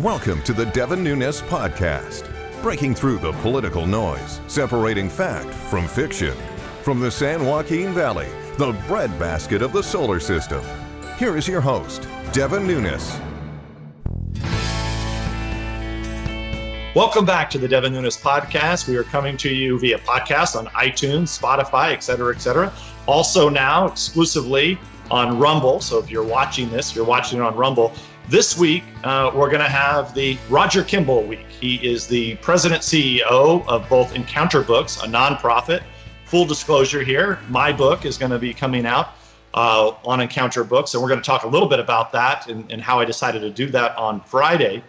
Welcome to the Devin Nunes Podcast, breaking through the political noise, separating fact from fiction. From the San Joaquin Valley, the breadbasket of the solar system. Here is your host, Devin Nunes. Welcome back to the Devin Nunes Podcast. We are coming to you via podcast on iTunes, Spotify, et cetera, et cetera. Also now exclusively on Rumble. So if you're watching this, you're watching it on Rumble. This week, we're going to have the Roger Kimball week. He is the president CEO of both Encounter Books, a nonprofit. Full disclosure here, my book is going to be coming out on Encounter Books, and we're going to talk a little bit about that and how I decided to do that on Friday.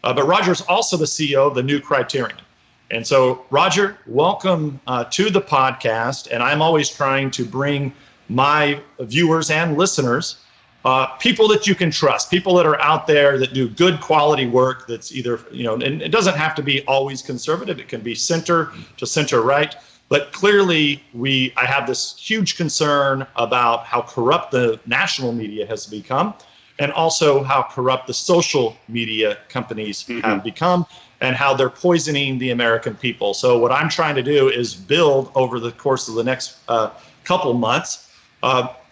But Roger's also the CEO of the new Criterion. And so, Roger, welcome to the podcast. And I'm always trying to bring my viewers and listeners people that you can trust, people that are out there that do good quality work that's either, and it doesn't have to be always conservative. It can be center to center right. But clearly, I have this huge concern about how corrupt the national media has become, and also how corrupt the social media companies have become, and how they're poisoning the American people. So what I'm trying to do is build over the course of the next couple months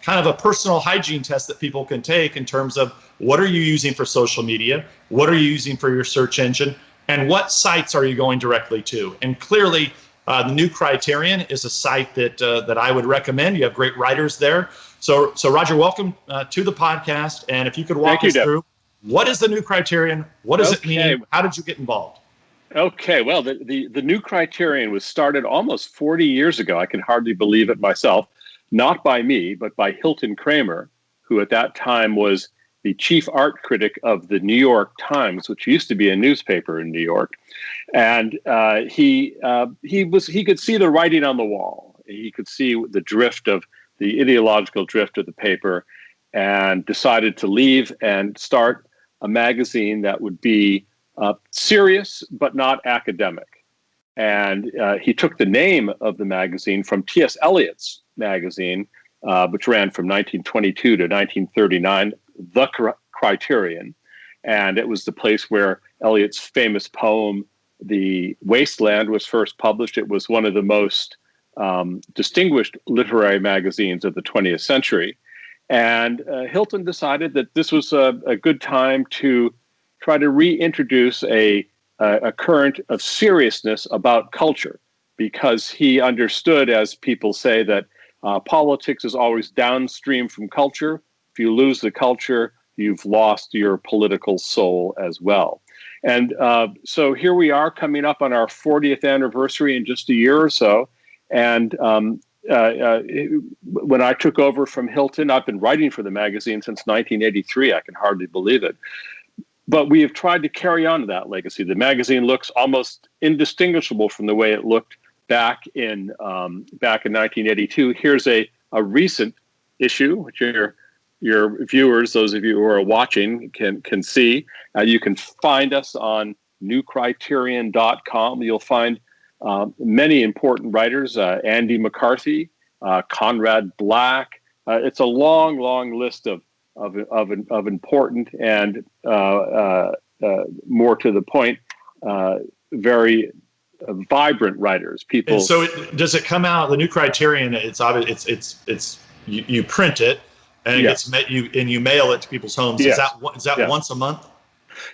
kind of a personal hygiene test that people can take in terms of what are you using for social media, what are you using for your search engine, and what sites are you going directly to. And clearly, the new Criterion is a site that I would recommend. You have great writers there. So Roger, welcome to the podcast. And if you could walk us through, what is the new Criterion? What does it mean? How did you get involved? Okay, well, the new Criterion was started almost 40 years ago. I can hardly believe it myself. Not by me, but by Hilton Kramer, who at that time was the chief art critic of the New York Times, which used to be a newspaper in New York. And he could see the writing on the wall. He could see the ideological drift of the paper, and decided to leave and start a magazine that would be serious but not academic. And he took the name of the magazine from T.S. Eliot's magazine, which ran from 1922 to 1939, The Criterion. And it was the place where Eliot's famous poem, The Wasteland, was first published. It was one of the most distinguished literary magazines of the 20th century. And Hilton decided that this was a good time to try to reintroduce a current of seriousness about culture, because he understood, as people say, that politics is always downstream from culture. If you lose the culture, you've lost your political soul as well. And so here we are coming up on our 40th anniversary in just a year or so. And when I took over from Hilton, I've been writing for the magazine since 1983. I can hardly believe it. But we have tried to carry on that legacy. The magazine looks almost indistinguishable from the way it looked back in 1982. Here's a recent issue, which your viewers, those of you who are watching, can see. You can find us on newcriterion.com. You'll find many important writers: Andy McCarthy, Conrad Black. It's a long list of important and more to the point, very vibrant writers. People. And so, does it come out? The new Criterion. It's obvious. It's you print it, and yes. you mail it to people's homes. Yes. Is that once a month?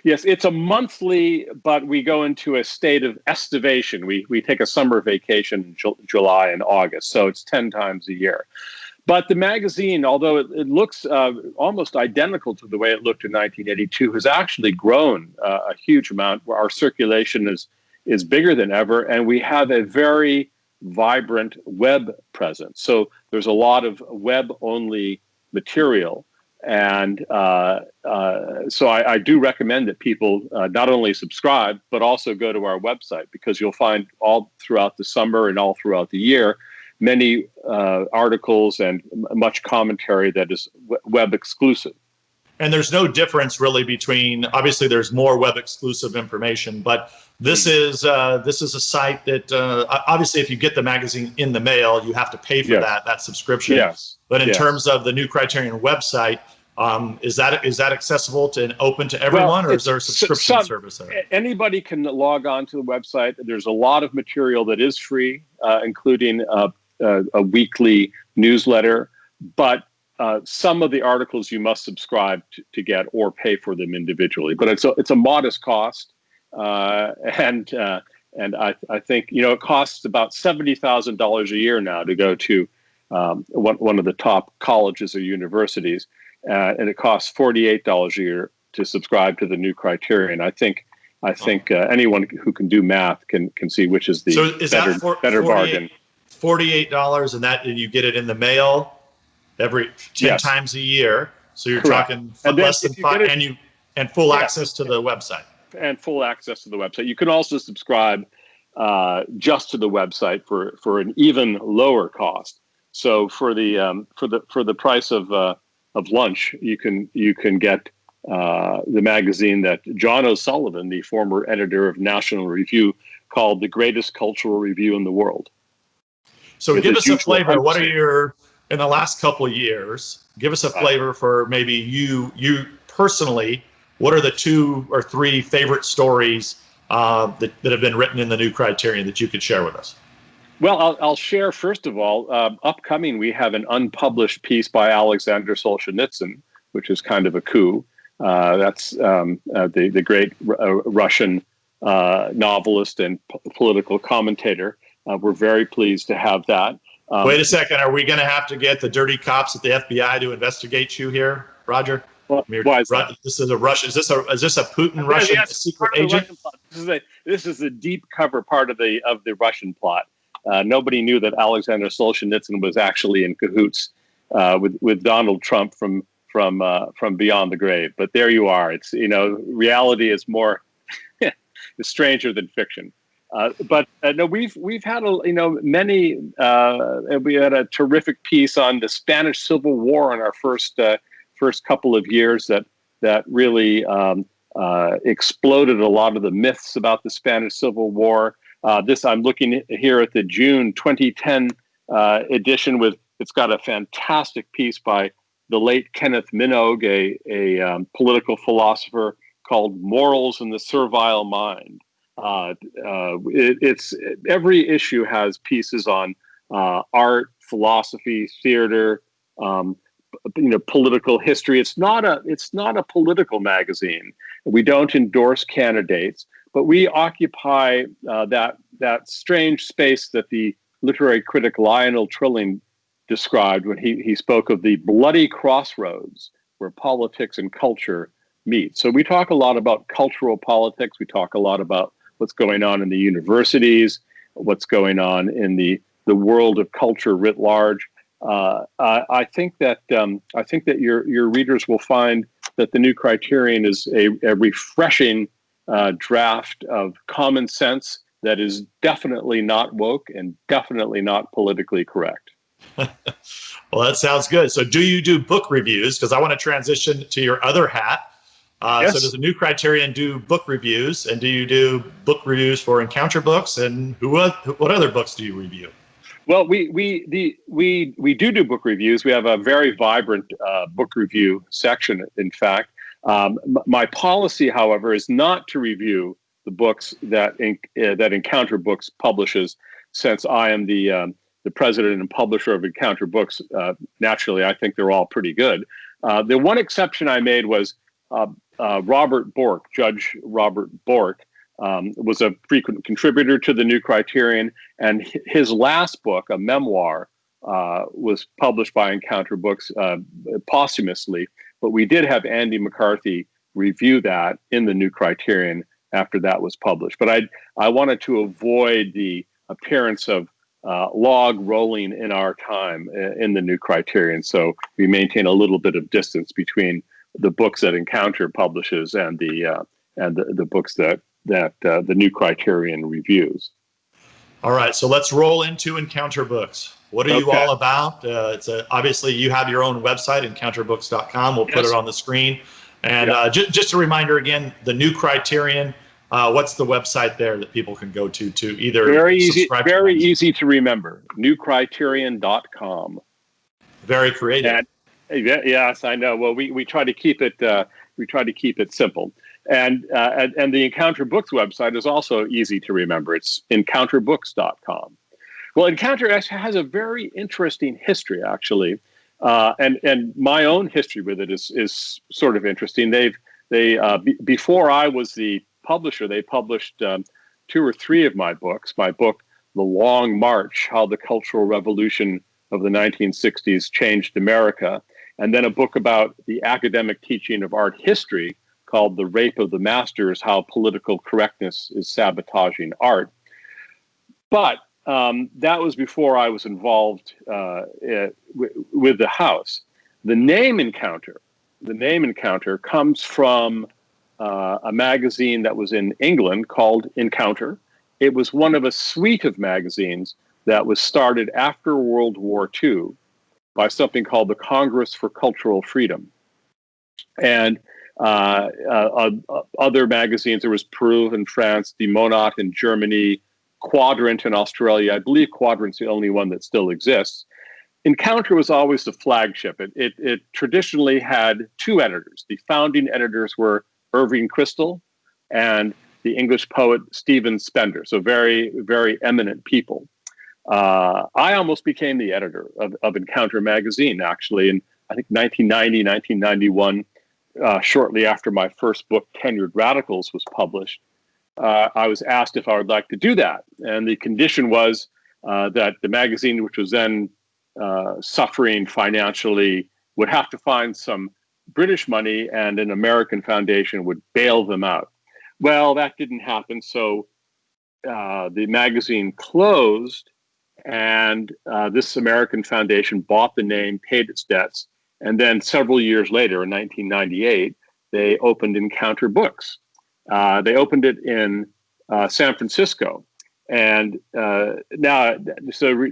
Yes, it's a monthly, but we go into a state of estivation. We take a summer vacation in July and August, so it's 10 times a year. But the magazine, although it looks almost identical to the way it looked in 1982, has actually grown a huge amount. Our circulation is bigger than ever, and we have a very vibrant web presence. So there's a lot of web-only material. And so I do recommend that people not only subscribe, but also go to our website, because you'll find all throughout the summer and all throughout the year many articles and much commentary that is web exclusive. And there's no difference really between, obviously there's more web exclusive information, but this is a site that obviously if you get the magazine in the mail, you have to pay for that subscription. Yes. But in terms of the new Criterion website, Is that accessible to and open to everyone, or is there a subscription service there? Anybody can log on to the website. There's a lot of material that is free, including a weekly newsletter, but some of the articles you must subscribe to get or pay for them individually. But it's a modest cost, and I think it costs about $70,000 a year now to go to one of the top colleges or universities, and it costs $48 a year to subscribe to the New Criterion. I think anyone who can do math can see which is the better bargain. $48, and you get it in the mail every 10 times a year. So you're talking less than $5, and full access to the website. And full access to the website. You can also subscribe just to the website for an even lower cost. So for the price of lunch, you can get the magazine that John O'Sullivan, the former editor of National Review, called the greatest cultural review in the world. So give us a flavor. What are in the last couple of years, give us a flavor for maybe you personally, what are the 2 or 3 favorite stories that have been written in the New Criterion that you could share with us? Well, I'll share, first of all, upcoming, we have an unpublished piece by Alexander Solzhenitsyn, which is kind of a coup. That's the great Russian novelist and political commentator. We're very pleased to have that. Wait a second. Are we going to have to get the dirty cops at the FBI to investigate you here, Roger? Well, why is that? This is a Russian. Is this a Putin Russian secret agent? This is the deep cover part of the Russian plot. Nobody knew that Alexander Solzhenitsyn was actually in cahoots with Donald Trump from beyond the grave. But there you are. It's reality is more is stranger than fiction. But no, we've had many. We had a terrific piece on the Spanish Civil War in our first couple of years that really exploded a lot of the myths about the Spanish Civil War. I'm looking here at the June 2010 edition it's got a fantastic piece by the late Kenneth Minogue, a political philosopher, called "Morals in the Servile Mind." It's every issue has pieces on art, philosophy, theater, political history. It's not a political magazine. We don't endorse candidates, but we occupy that strange space that the literary critic Lionel Trilling described when he spoke of the bloody crossroads where politics and culture meet. So we talk a lot about cultural politics. We talk a lot about what's going on in the universities, what's going on in the world of culture writ large. I think that your readers will find that the New Criterion is a refreshing draft of common sense that is definitely not woke and definitely not politically correct. Well, that sounds good. So do you do book reviews? Because I want to transition to your other hat. Yes. So does the New Criterion do book reviews? And do you do book reviews for Encounter Books? And what other books do you review? Well, we do book reviews. We have a very vibrant book review section, in fact. My policy, however, is not to review the books that Encounter Books publishes, since I am the president and publisher of Encounter Books. Naturally, I think they're all pretty good. The one exception I made was Robert Bork, Judge Robert Bork, was a frequent contributor to the New Criterion, and his last book, a memoir, was published by Encounter Books posthumously. But we did have Andy McCarthy review that in the New Criterion after that was published. But I wanted to avoid the appearance of log rolling in our time in the New Criterion, so we maintain a little bit of distance between the books that Encounter publishes and the books that the New Criterion reviews. All right, so let's roll into Encounter Books. What are you all about? Obviously, you have your own website, EncounterBooks.com. We'll put it on the screen. And just a reminder again, the New Criterion. What's the website there that people can go to either very subscribe easy to remember, newcriterion.com. Very creative. Yes, I know. Well, we try to keep it simple, and the Encounter Books website is also easy to remember. It's encounterbooks.com. Well, Encounter has a very interesting history, actually, and my own history with it is sort of interesting. Before I was the publisher, they published 2 or 3 of my books. My book, The Long March: How the Cultural Revolution of the 1960s Changed America, and then a book about the academic teaching of art history called The Rape of the Masters: How Political Correctness is Sabotaging Art. But that was before I was involved with the house. The name Encounter comes from a magazine that was in England called Encounter. It was one of a suite of magazines that was started after World War II by something called the Congress for Cultural Freedom. And other magazines, there was Preuve in France, Die Monat in Germany, Quadrant in Australia. I believe Quadrant's the only one that still exists. Encounter was always the flagship. It traditionally had 2 editors. The founding editors were Irving Kristol and the English poet Stephen Spender. So very, very eminent people. I almost became the editor of Encounter magazine, actually, in I think 1990, 1991, shortly after my first book, Tenured Radicals, was published. I was asked if I would like to do that. And the condition was that the magazine, which was then suffering financially, would have to find some British money and an American foundation would bail them out. Well, that didn't happen. So the magazine closed, and this American foundation bought the name, paid its debts, and then several years later, in 1998, they opened Encounter Books. They opened it in San Francisco. And now,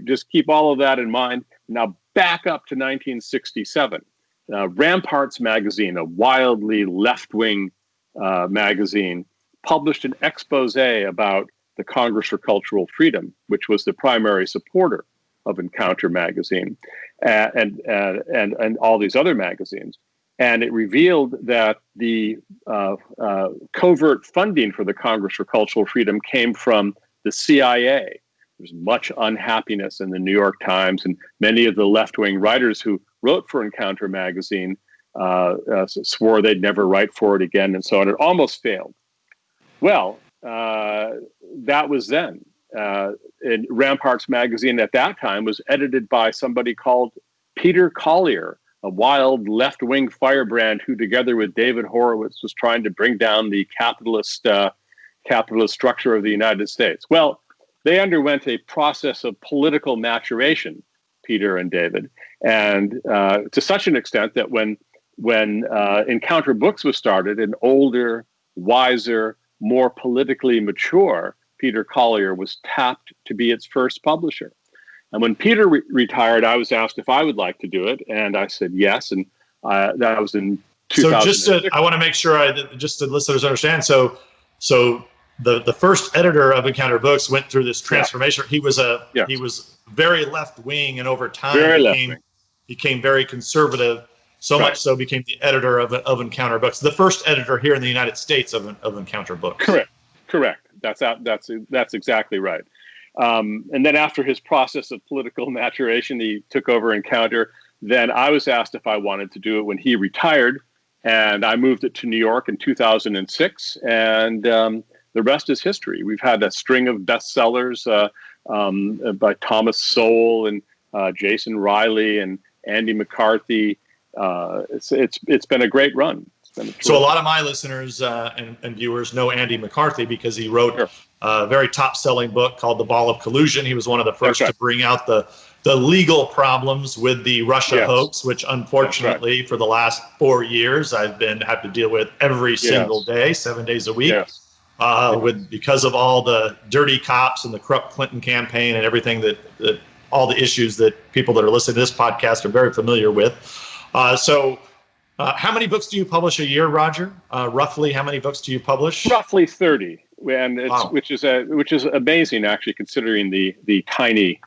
just keep all of that in mind. Now back up to 1967. Ramparts magazine, a wildly left-wing magazine, published an expose about the Congress for Cultural Freedom, which was the primary supporter of Encounter magazine and all these other magazines. And it revealed that the covert funding for the Congress for Cultural Freedom came from the CIA. There's much unhappiness in the New York Times, and many of the left-wing writers who wrote for Encounter magazine swore they'd never write for it again, and so on. It almost failed. Well, that was then. And Ramparts magazine at that time was edited by somebody called Peter Collier, a wild left-wing firebrand who, together with David Horowitz, was trying to bring down the capitalist structure of the United States. Well, they underwent a process of political maturation, Peter and David, and to such an extent that when Encounter Books was started, an older, wiser, more politically mature Peter Collier was tapped to be its first publisher. And when Peter retired, I was asked if I would like to do it, and I said yes. And that was in 2000. I want to make sure just the listeners understand. So the first editor of Encounter Books went through this transformation. Yeah. He was very left wing, and over time became very conservative. So much so became the editor of Encounter Books, the first editor here in the United States of Encounter Books. Correct. That's exactly right. And then after his process of political maturation, he took over Encounter. Then I was asked if I wanted to do it when he retired, and I moved it to New York in 2006. And the rest is history. We've had a string of bestsellers by Thomas Sowell and Jason Riley and Andy McCarthy. It's been a great run. So a lot of my listeners and viewers know Andy McCarthy because he wrote a very top-selling book called The Ball of Collusion. He was one of the first to bring out the legal problems with the Russia hoax, which unfortunately for the last 4 years I've had to deal with every single day, 7 days a week, because of all the dirty cops and the corrupt Clinton campaign and everything that all the issues that people that are listening to this podcast are very familiar with. How many books do you publish a year, Roger? Roughly, how many books do you publish? Roughly 30. and it's Wow. which is amazing, actually, considering the tiny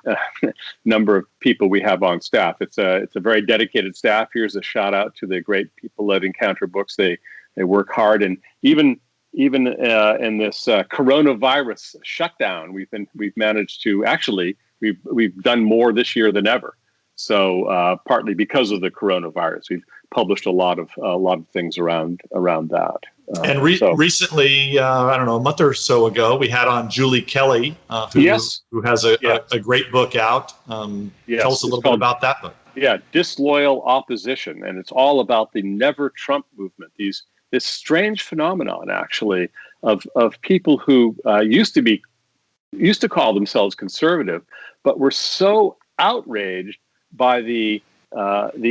number of people we have on staff. It's a very dedicated staff. Here's a shout out to the great people at Encounter Books. They work hard, and even in this coronavirus shutdown, we've managed to actually we've done more this year than ever. So partly because of the coronavirus, we've published a lot of things around that. And recently, I don't know, a month or so ago, we had on Julie Kelly, who has a great book out. Tell us a little bit about that book. Yeah, Disloyal Opposition, and it's all about the Never Trump movement. This strange phenomenon, actually, of people who used to call themselves conservative, but were so outraged by the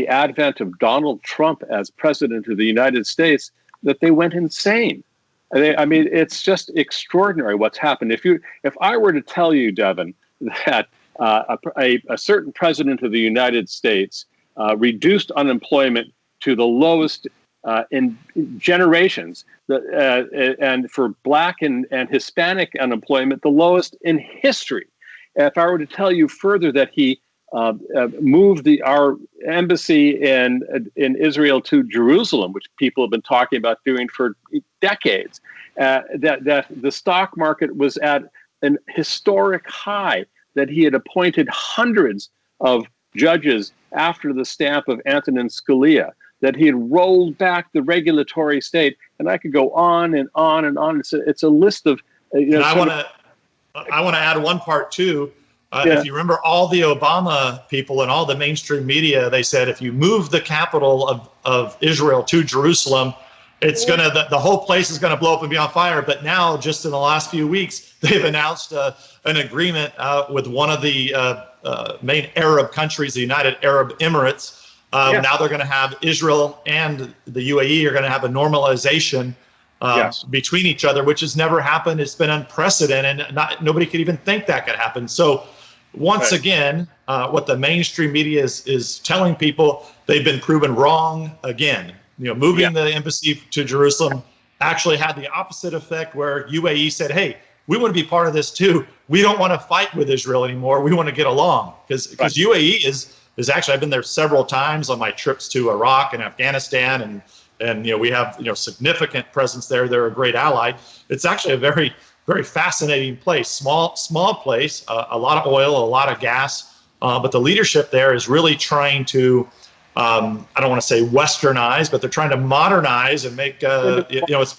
advent of Donald Trump as president of the United States that they went insane. I mean, it's just extraordinary what's happened. If I were to tell you, Devin, that a certain president of the United States reduced unemployment to the lowest in generations, and for Black and Hispanic unemployment, the lowest in history. If I were to tell you further that he moved our embassy in Israel to Jerusalem, which people have been talking about doing for decades, that the stock market was at an historic high, that he had appointed hundreds of judges after the stamp of Antonin Scalia, that he had rolled back the regulatory state, and I could go on and on and on. It's a list of. I want to add one part too. If you remember, all the Obama people and all the mainstream media, they said if you move the capital of Israel to Jerusalem, it's the whole place is gonna blow up and be on fire. But now, just in the last few weeks, they've announced an agreement with one of the main Arab countries, the United Arab Emirates. Now they're going to have Israel and the UAE are going to have a normalization between each other, which has never happened. It's been unprecedented, and nobody could even think that could happen. So once again, what the mainstream media is telling people, they've been proven wrong again. Moving the embassy to Jerusalem actually had the opposite effect, where UAE said, hey, we want to be part of this too. We don't want to fight with Israel anymore. We want to get along, because UAE is actually, I've been there several times on my trips to Iraq and Afghanistan, and we have significant presence there. They're a great ally. It's actually a very, very fascinating place. Small place, a lot of oil, a lot of gas, but the leadership there is really trying to, I don't want to say westernize, but they're trying to modernize and make it's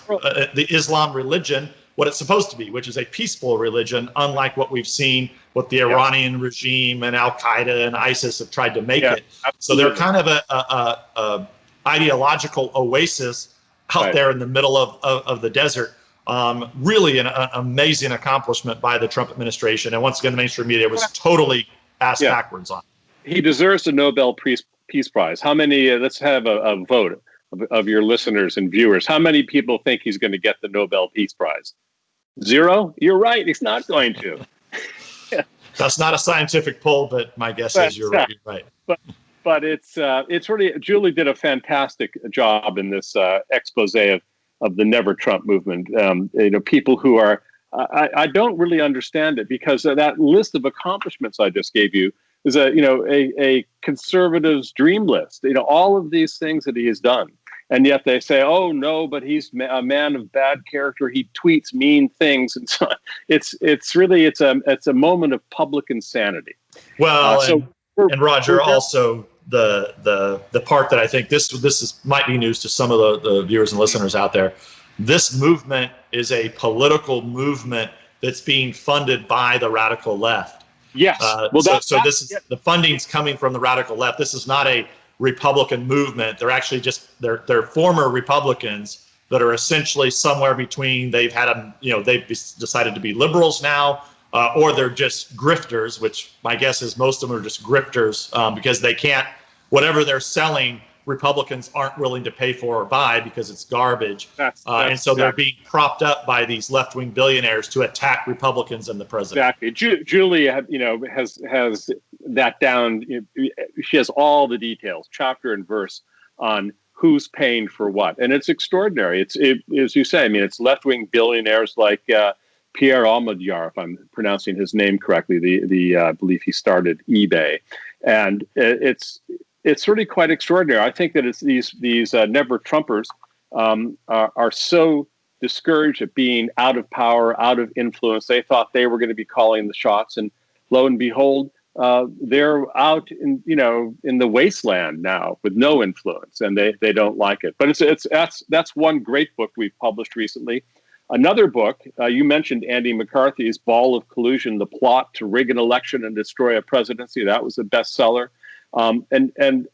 the Islam religion what it's supposed to be, which is a peaceful religion, unlike what we've seen what the Iranian regime and Al-Qaeda and ISIS have tried to make it. Absolutely. So they're kind of a ideological oasis out there in the middle of the desert. Really an amazing accomplishment by the Trump administration. And once again, the mainstream media was totally ass backwards on it. He deserves the Nobel Peace Prize. How many, let's have a vote of your listeners and viewers. How many people think he's going to get the Nobel Peace Prize? 0? You're right. He's not going to. That's not a scientific poll, but my guess is you're right. But it's really, Julie did a fantastic job in this expose of the Never Trump movement. People who are, I don't really understand it, because that list of accomplishments I just gave you is a conservative's dream list. All of these things that he has done. And yet they say, oh, no, but he's a man of bad character. He tweets mean things and so on. It's a moment of public insanity. Well, and Roger, also the part that I think this might be news to some of the viewers and listeners out there. This movement is a political movement that's being funded by the radical left. Yes. The funding's coming from the radical left. This is not a Republican movement. They're actually they're former Republicans that are essentially somewhere between. They've decided to be liberals now, or they're just grifters, which my guess is most of them are just grifters because they can't, whatever they're selling, Republicans aren't willing to pay for or buy because it's garbage. And so they're being propped up by these left-wing billionaires to attack Republicans and the president. Exactly. Julie, has that down. She has all the details, chapter and verse, on who's paying for what. And it's extraordinary. As you say, I mean, it's left-wing billionaires like Pierre Almadyar, if I'm pronouncing his name correctly, I believe he started eBay. And it's really quite extraordinary. I think that it's these never Trumpers are so discouraged at being out of power, out of influence. They thought they were going to be calling the shots, and lo and behold, they're out in the wasteland now with no influence, and they don't like it. But that's one great book we've published recently. Another book, you mentioned Andy McCarthy's Ball of Collusion, The Plot to Rig an Election and Destroy a Presidency. That was a bestseller. And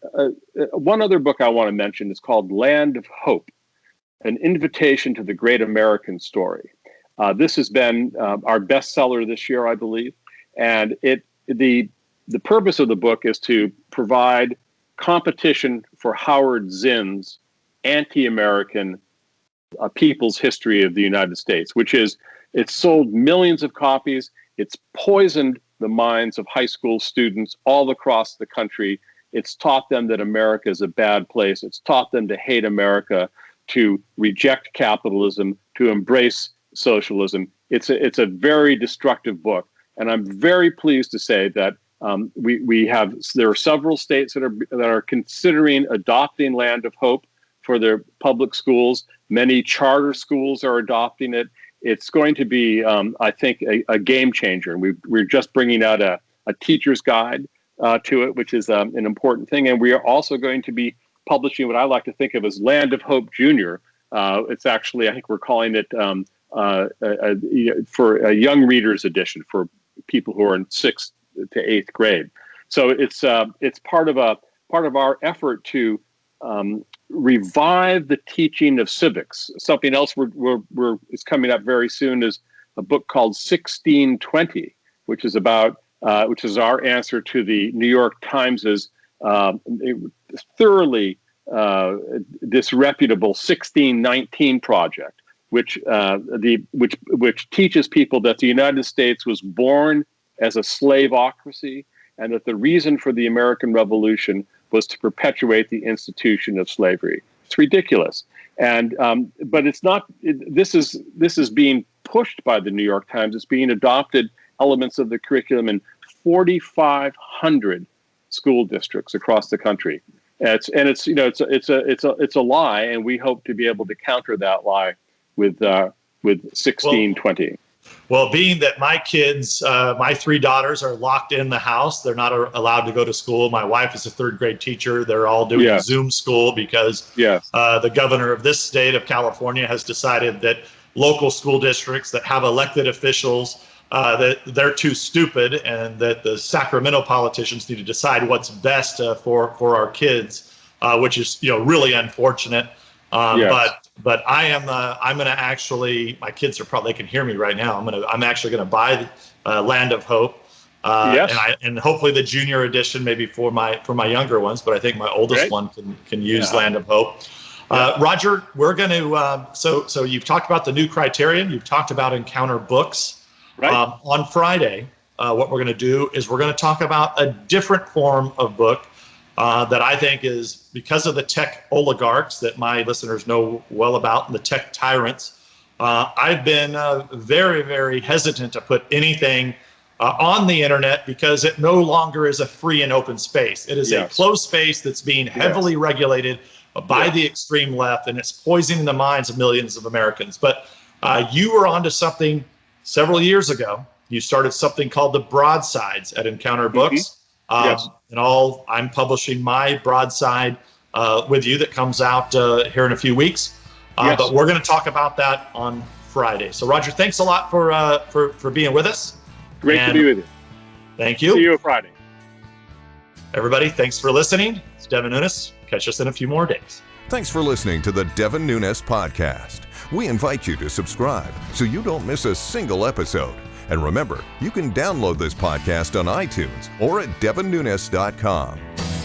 one other book I want to mention is called Land of Hope, An Invitation to the Great American Story. This has been our bestseller this year, I believe. And the purpose of the book is to provide competition for Howard Zinn's anti-American People's History of the United States, which is, it's sold millions of copies. It's poisoned the minds of high school students all across the country. It's taught them that America is a bad place. It's taught them to hate America, to reject capitalism, to embrace socialism. It's a very destructive book. And I'm very pleased to say that there are several states that are considering adopting Land of Hope for their public schools. Many charter schools are adopting it. It's going to be, I think, a game changer. And we're just bringing out a teacher's guide to it, which is an important thing. And we are also going to be publishing what I like to think of as Land of Hope Junior. It's actually, I think we're calling it for a young readers edition for people who are in 6th to 8th grade. So it's part of our effort to revive the teaching of civics. Something else is coming up very soon is a book called 1620, which is our answer to the New York Times's thoroughly disreputable 1619 project, which teaches people that the United States was born as a slaveocracy, and that the reason for the American Revolution was to perpetuate the institution of slavery. It's ridiculous, and but it's not. This is being pushed by the New York Times. It's being adopted elements of the curriculum in 4,500 school districts across the country. It's a lie, and we hope to be able to counter that lie with 1620. Well, being that my kids, my 3 daughters are locked in the house, they're not allowed to go to school. My wife is a 3rd grade teacher. They're all doing Zoom school because the governor of this state of California has decided that local school districts that have elected officials, that they're too stupid, and that the Sacramento politicians need to decide what's best for our kids, which is really unfortunate. But I'm going to actually, my kids they can hear me right now. I'm actually going to buy Land of Hope. And hopefully the junior edition, maybe for my younger ones, but I think my oldest one can use Land of Hope. Roger, we're going to, so you've talked about the new Criterion. You've talked about Encounter Books. Right. On Friday, what we're going to do is we're going to talk about a different form of book that I think is, because of the tech oligarchs that my listeners know well about, and the tech tyrants, I've been very, very hesitant to put anything on the internet because it no longer is a free and open space. It is a closed space that's being heavily regulated by the extreme left, and it's poisoning the minds of millions of Americans. But you were onto something several years ago. You started something called the Broadsides at Encounter Books. I'm publishing my broadside with you that comes out here in a few weeks. But we're going to talk about that on Friday. So, Roger, thanks a lot for being with us. Great to be with you. Thank you. See you on Friday. Everybody, thanks for listening. It's Devin Nunes. Catch us in a few more days. Thanks for listening to the Devin Nunes Podcast. We invite you to subscribe so you don't miss a single episode. And remember, you can download this podcast on iTunes or at devinnunes.com.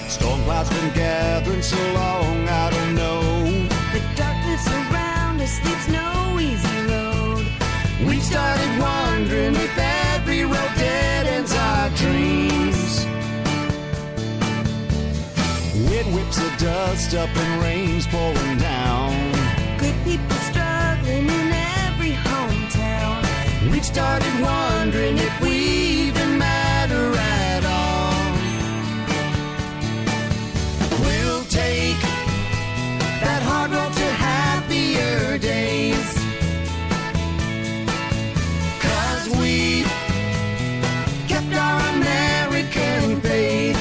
Storm clouds been gathering so long, I don't know. The darkness around us leaves no easy road. We started wondering if every road dead ends our dreams. When we keeps the dust up and rain's pouring down. Good people struggling in every hometown. We've started wondering if we even matter at all. We'll take that hard road to happier days, 'cause we've kept our American faith.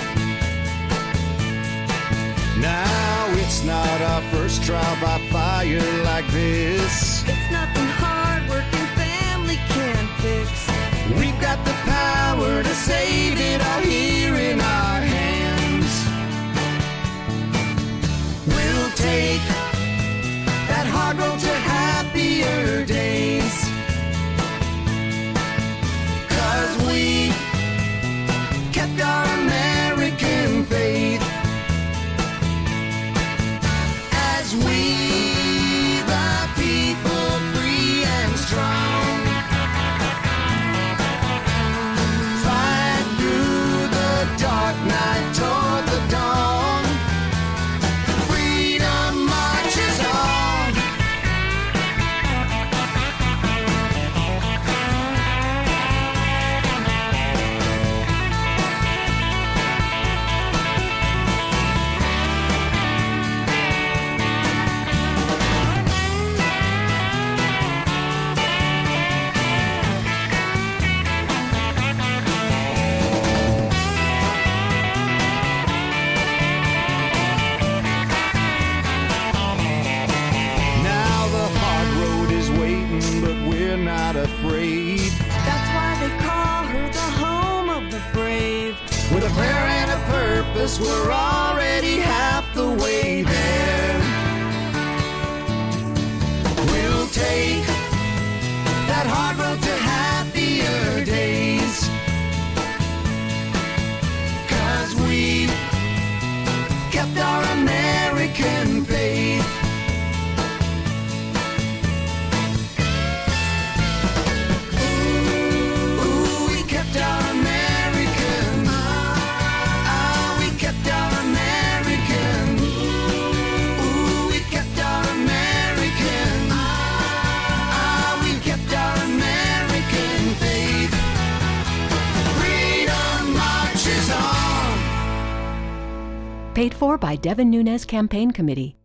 Now it's not our first trial by fire like this. It's nothing hard working family can fix. We've got the power to save it all here in our hands. We'll take that hard road to happier days, 'cause we kept our American faith. As we, the people, free and strong, fight through the dark night toward the dawn. Freedom marches on. Now the hard road is waiting, but we're not afraid. That's why they call her the home of the brave. With a prayer and a purpose, we're already half the way there. We'll take that hard road to happier days, 'cause we kept our American faith. Ooh, we kept our American. We kept our American. Ooh, we kept our American. We kept our American faith. Freedom marches on. Paid for by Devin Nunes Campaign Committee.